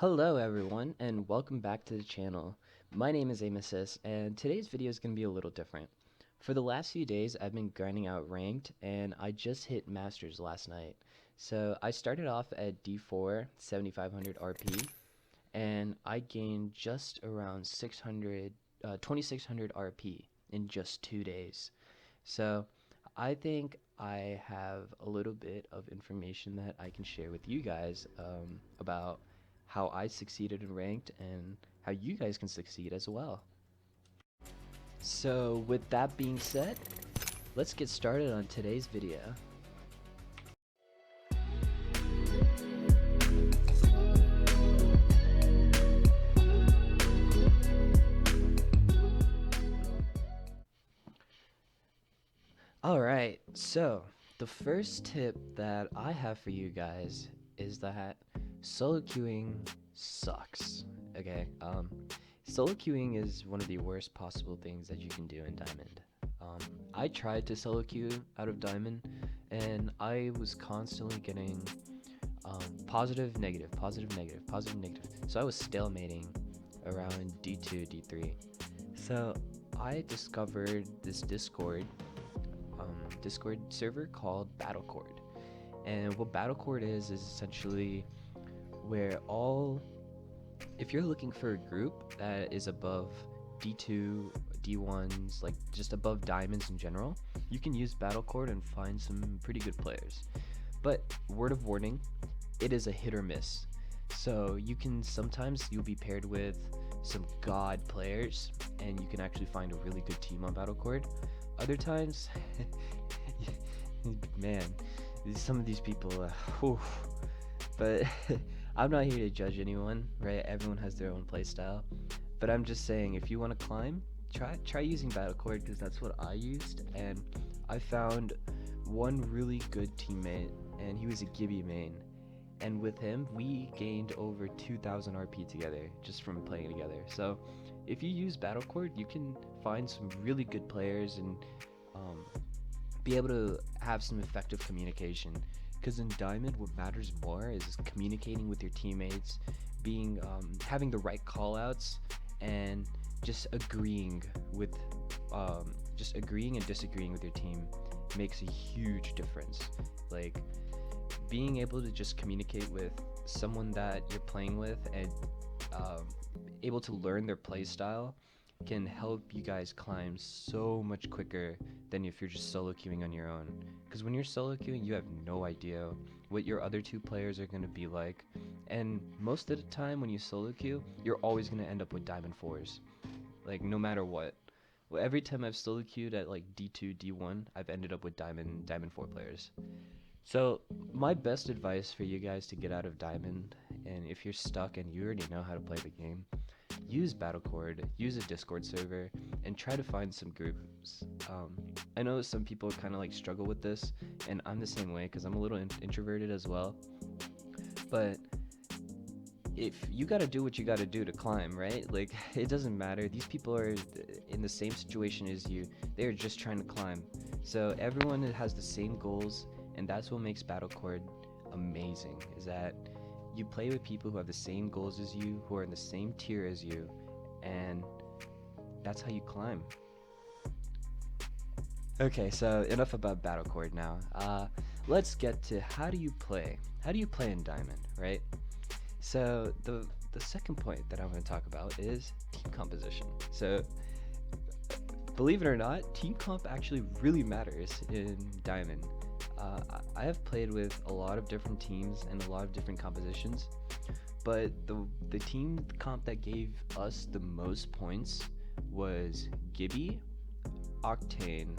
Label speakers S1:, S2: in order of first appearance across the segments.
S1: Hello everyone and welcome back to the channel. My name is Amesis and today's video is going to be a little different. For the last few days I've been grinding out ranked and I just hit Masters last night. So I started off at D4 7500 RP and I gained just around 2600 RP in just 2 days. So I think I have a little bit of information that I can share with you guys about how I succeeded in ranked and how you guys can succeed as well. So with that being said, let's get started on today's video. Alright, so the first tip that I have for you guys is that solo queuing sucks. Okay, solo queuing is one of the worst possible things that you can do in Diamond. I tried to solo queue out of Diamond and I was constantly getting positive, negative, positive, negative, positive, negative. So I was stalemating around D2, D3. So I discovered this Discord server called Battlecord. And what Battlecord is essentially where if you're looking for a group that is above D2, D1s, like just above diamonds in general, you can use Battlecord and find some pretty good players. But word of warning, it is a hit or miss. So sometimes you'll be paired with some god players and you can actually find a really good team on Battlecord. Other times, man, some of these people, but I'm not here to judge anyone, right? Everyone has their own play style, but I'm just saying if you want to climb, try using Battlecord because that's what I used, and I found one really good teammate, and he was a Gibby main, and with him we gained over 2000 RP together just from playing together. So if you use Battlecord, you can find some really good players and be able to have some effective communication. Because in Diamond, what matters more is communicating with your teammates, having the right callouts, and just agreeing and disagreeing with your team makes a huge difference. Like being able to just communicate with someone that you're playing with and able to learn their play style can help you guys climb so much quicker than if you're just solo queuing on your own. Because when you're solo queuing, you have no idea what your other two players are going to be like, and most of the time when you solo queue, you're always going to end up with diamond 4s, like no matter what. Well, every time I've solo queued at like D2, D1, I've ended up with diamond 4 players. So my best advice for you guys to get out of Diamond, and if you're stuck and you already know how to play the game, use Battlecord, use a Discord server, and try to find some groups. I know some people kind of like struggle with this, and I'm the same way because I'm a little introverted as well. But if you gotta do what you gotta do to climb, right? Like it doesn't matter. These people are in the same situation as you. They're just trying to climb. So everyone has the same goals, and that's what makes Battlecord amazing. Is that you play with people who have the same goals as you, who are in the same tier as you, and that's how you climb. Okay, so enough about Battlecord now. Let's get to how do you play? How do you play in Diamond, right? So the second point that I'm going to talk about is team composition. So believe it or not, team comp actually really matters in Diamond. I have played with a lot of different teams and a lot of different compositions, but the team comp that gave us the most points was Gibby, Octane,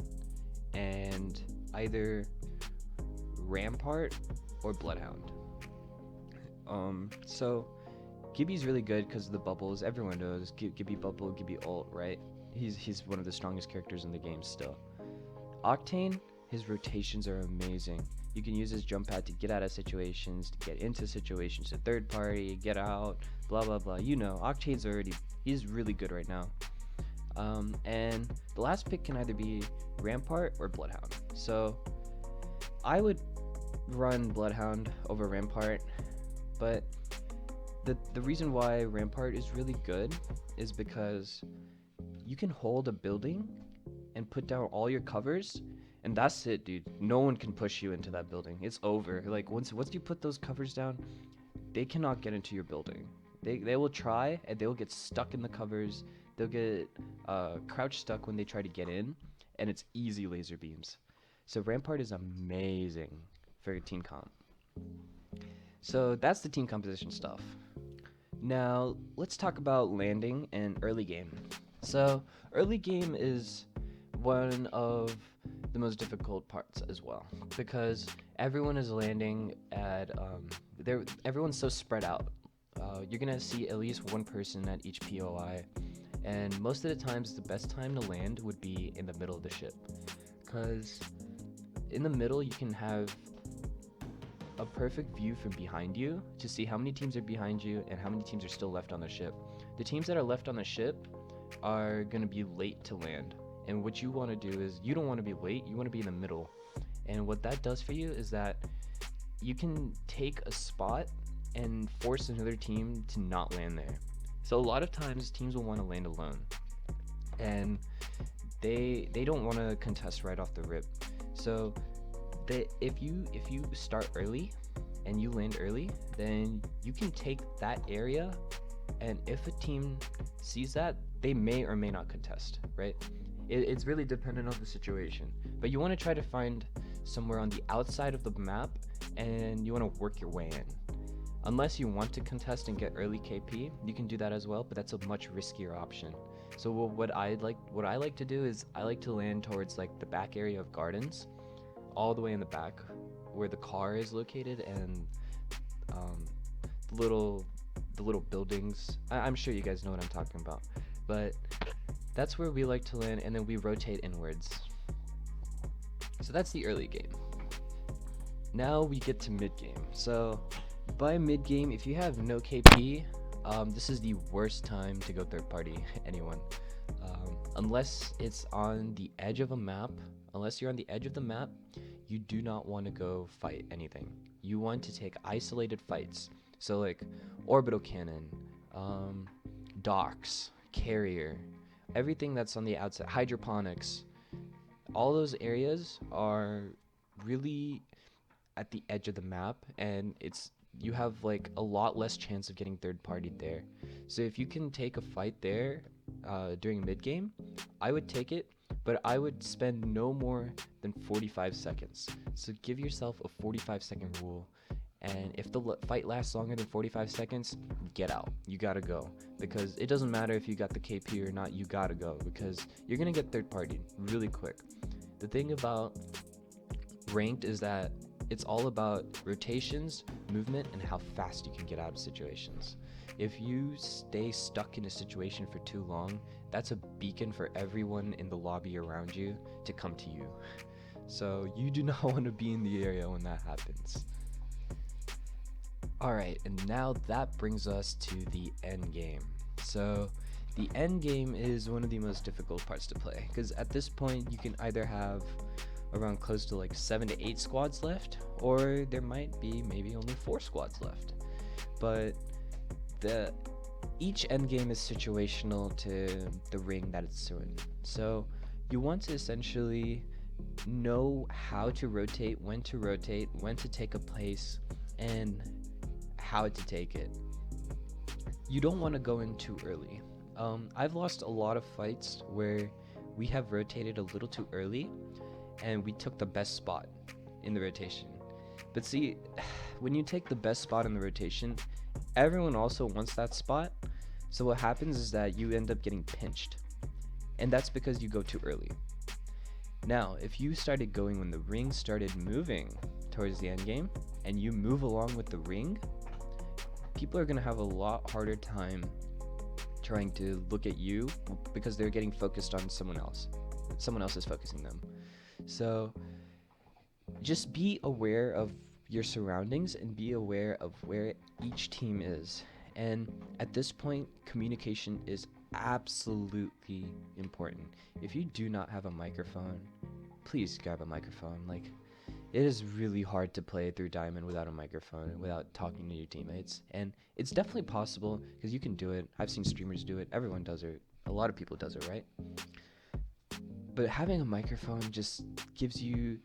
S1: and either Rampart or Bloodhound. So Gibby's really good because of the bubbles. Everyone knows Gibby bubble, Gibby ult, right? He's one of the strongest characters in the game still. Octane, his rotations are amazing. You can use his jump pad to get out of situations, to get into situations, to third party, get out, blah blah blah. You know, Octane's he's really good right now. And the last pick can either be Rampart or Bloodhound. So I would run Bloodhound over Rampart, but The reason why Rampart is really good is because you can hold a building and put down all your covers, and that's it, dude. No one can push you into that building. It's over. Like once you put those covers down, they cannot get into your building. They will try, and they will get stuck in the covers. They'll get crouch stuck when they try to get in, and it's easy laser beams. So Rampart is amazing for team comp. So that's the team composition stuff. Now let's talk about landing and early game. So early game is one of the most difficult parts as well, because everyone is landing at everyone's so spread out. You're gonna see at least one person at each POI, and most of the times the best time to land would be in the middle of the ship, because in the middle you can have a perfect view from behind you to see how many teams are behind you and how many teams are still left on the ship. The teams that are left on the ship are going to be late to land, and what you want to do is you don't want to be late, you want to be in the middle. And what that does for you is that you can take a spot and force another team to not land there. So a lot of times teams will want to land alone, and they don't want to contest right off the rip. So if you start early and you land early, then you can take that area, and if a team sees that, they may or may not contest, right? It's really dependent on the situation, but you want to try to find somewhere on the outside of the map, and you want to work your way in. Unless you want to contest and get early KP, you can do that as well, but that's a much riskier option. So what I like to do is I like to land towards like the back area of gardens, all the way in the back where the car is located, and the little buildings. I'm sure you guys know what I'm talking about, but that's where we like to land, and then we rotate inwards. So that's the early game. Now we get to mid game. So by mid game, if you have no KP, this is the worst time to go third party anyone, unless it's on the edge of a map. Unless you're on the edge of the map, you do not want to go fight anything. You want to take isolated fights. So like orbital cannon, docks, carrier, everything that's on the outside, hydroponics, all those areas are really at the edge of the map, and you have like a lot less chance of getting third partied there. So if you can take a fight there during mid game, I would take it, but I would spend no more than 45 seconds. So give yourself a 45-second rule, and if the fight lasts longer than 45 seconds, get out. You gotta go, because it doesn't matter if you got the KP or not, you gotta go, because you're gonna get third partied really quick. The thing about ranked is that it's all about rotations, movement, and how fast you can get out of situations. If you stay stuck in a situation for too long, that's a beacon for everyone in the lobby around you to come to you. So you do not want to be in the area when that happens. Alright, and now that brings us to the end game. So the end game is one of the most difficult parts to play, because at this point you can either have around close to like 7 to 8 squads left, or there might be maybe only 4 squads left. But each endgame is situational to the ring that it's in. So you want to essentially know how to rotate, when to take a place, and how to take it. You don't want to go in too early. I've lost a lot of fights where we have rotated a little too early, and we took the best spot in the rotation. But see, when you take the best spot in the rotation, everyone also wants that spot. So what happens is that you end up getting pinched, and that's because you go too early. Now, if you started going when the ring started moving towards the end game, and you move along with the ring, people are going to have a lot harder time trying to look at you, because they're getting focused on someone else. Someone else is focusing them. So just be aware of your surroundings and be aware of where each team is. And at this point, communication is absolutely important. If you do not have a microphone, please grab a microphone. Like, It is really hard to play through Diamond without a microphone and without talking to your teammates. And it's definitely possible because you can do it. I've seen streamers do it. Everyone does it. A lot of people does it, right? But having a microphone just gives you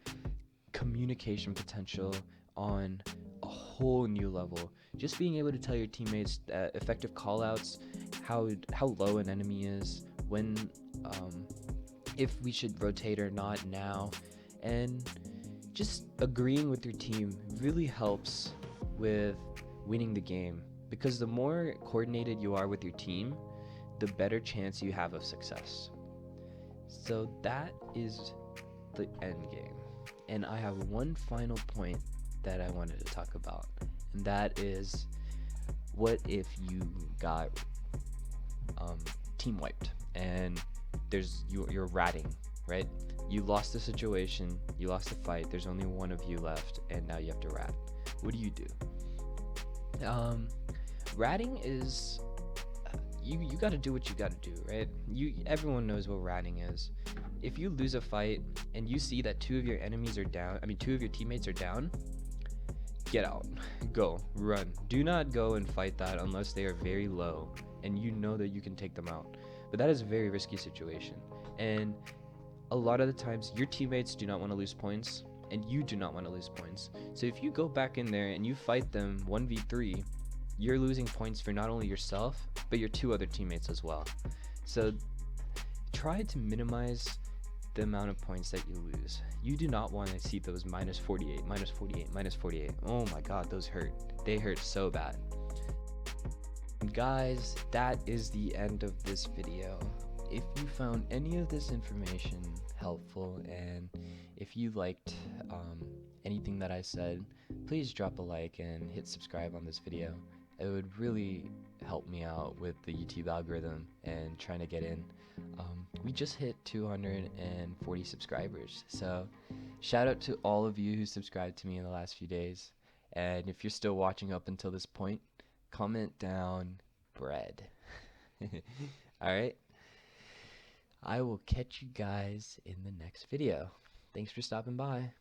S1: communication potential on a whole new level. Just being able to tell your teammates effective callouts, how low an enemy is, when if we should rotate or not now, and just agreeing with your team really helps with winning the game, because the more coordinated you are with your team, the better chance you have of success. So that is the end game. And I have one final point that I wanted to talk about, and that is, what if you got team wiped and you're ratting, right? You lost the situation, you lost the fight, there's only one of you left, and now you have to rat. What do you do? Ratting is, you got to do what you got to do, right? Everyone knows what ratting is. If you lose a fight and you see that two of your teammates are down, get out. Go, run. Do not go and fight that unless they are very low and you know that you can take them out. But that is a very risky situation. And a lot of the times your teammates do not want to lose points and you do not want to lose points. So if you go back in there and you fight them 1v3, you're losing points for not only yourself, but your two other teammates as well. So try to minimize the amount of points that you lose. You do not want to see those minus 48, minus 48, minus 48. Oh my god, those hurt. They hurt so bad. Guys, that is the end of this video. If you found any of this information helpful, and if you liked anything that I said, please drop a like and hit subscribe on this video. It would really help me out with the YouTube algorithm and trying to get in. We just hit 240 subscribers, so shout out to all of you who subscribed to me in the last few days. And if you're still watching up until this point, comment down bread. Alright, I will catch you guys in the next video. Thanks for stopping by.